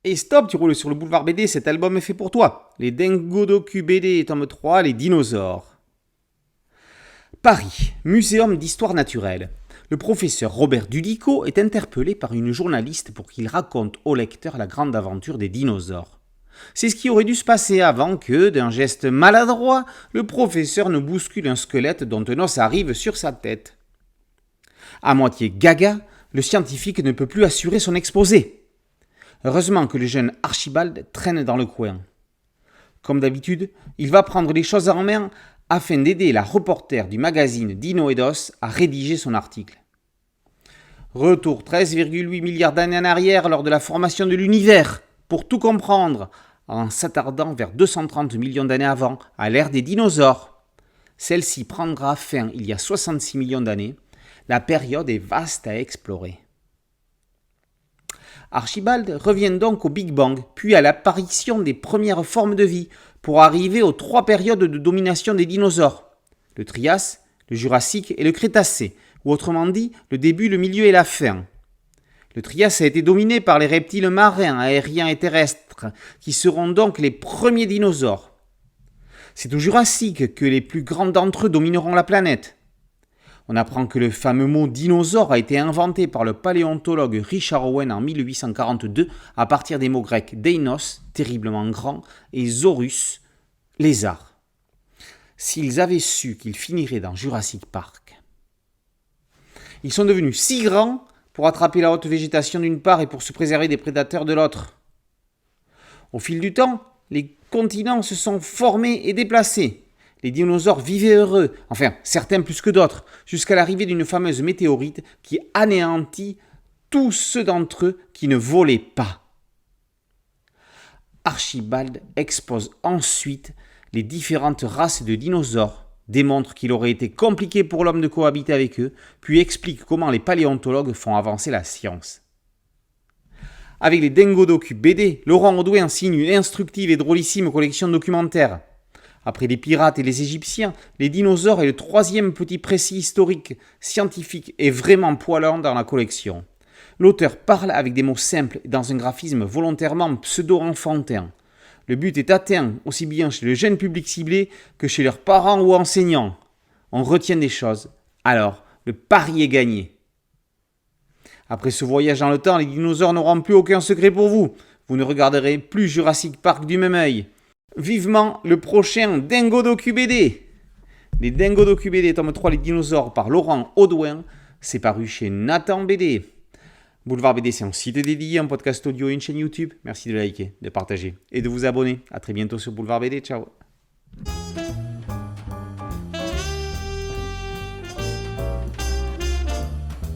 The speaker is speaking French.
Et stop, tu roules sur le boulevard BD, cet album est fait pour toi. Les Dingo Docu BD, tome 3, les dinosaures. Paris, Muséum d'histoire naturelle. Le professeur Robert Dulico est interpellé par une journaliste pour qu'il raconte au lecteur la grande aventure des dinosaures. C'est ce qui aurait dû se passer avant que, d'un geste maladroit, le professeur ne bouscule un squelette dont un os arrive sur sa tête. À moitié gaga, le scientifique ne peut plus assurer son exposé. Heureusement que le jeune Archibald traîne dans le coin. Comme d'habitude, il va prendre les choses en main afin d'aider la reporter du magazine Dino et Dos à rédiger son article. Retour 13,8 milliards d'années en arrière lors de la formation de l'univers, pour tout comprendre, en s'attardant vers 230 millions d'années avant, à l'ère des dinosaures. Celle-ci prendra fin il y a 66 millions d'années. La période est vaste à explorer. Archibald revient donc au Big Bang, puis à l'apparition des premières formes de vie, pour arriver aux 3 périodes de domination des dinosaures. Le Trias, le Jurassique et le Crétacé, ou autrement dit, le début, le milieu et la fin. Le Trias a été dominé par les reptiles marins, aériens et terrestres, qui seront donc les premiers dinosaures. C'est au Jurassique que les plus grands d'entre eux domineront la planète. On apprend que le fameux mot dinosaure a été inventé par le paléontologue Richard Owen en 1842 à partir des mots grecs deinos, terriblement grand, et zaurus, lézard. S'ils avaient su qu'ils finiraient dans Jurassic Park. Ils sont devenus si grands pour attraper la haute végétation d'une part et pour se préserver des prédateurs de l'autre. Au fil du temps, les continents se sont formés et déplacés. Les dinosaures vivaient heureux, enfin certains plus que d'autres, jusqu'à l'arrivée d'une fameuse météorite qui anéantit tous ceux d'entre eux qui ne volaient pas. Archibald expose ensuite les différentes races de dinosaures, démontre qu'il aurait été compliqué pour l'homme de cohabiter avec eux, puis explique comment les paléontologues font avancer la science. Avec les Dingo Docu BD, Laurent Audouin signe une instructive et drôlissime collection documentaire. Après les pirates et les Égyptiens, les dinosaures est le 3e petit précis historique, scientifique et vraiment poilant dans la collection. L'auteur parle avec des mots simples et dans un graphisme volontairement pseudo-enfantin. Le but est atteint aussi bien chez le jeune public ciblé que chez leurs parents ou enseignants. On retient des choses, alors le pari est gagné. Après ce voyage dans le temps, les dinosaures n'auront plus aucun secret pour vous. Vous ne regarderez plus Jurassic Park du même œil. Vivement le prochain Dingo Docu BD. Les Dingo Docu BD, tome 3, les dinosaures par Laurent Audouin. C'est paru chez Nathan BD. Boulevard BD, c'est un site dédié, un podcast audio et une chaîne YouTube. Merci de liker, de partager et de vous abonner. A très bientôt sur Boulevard BD. Ciao.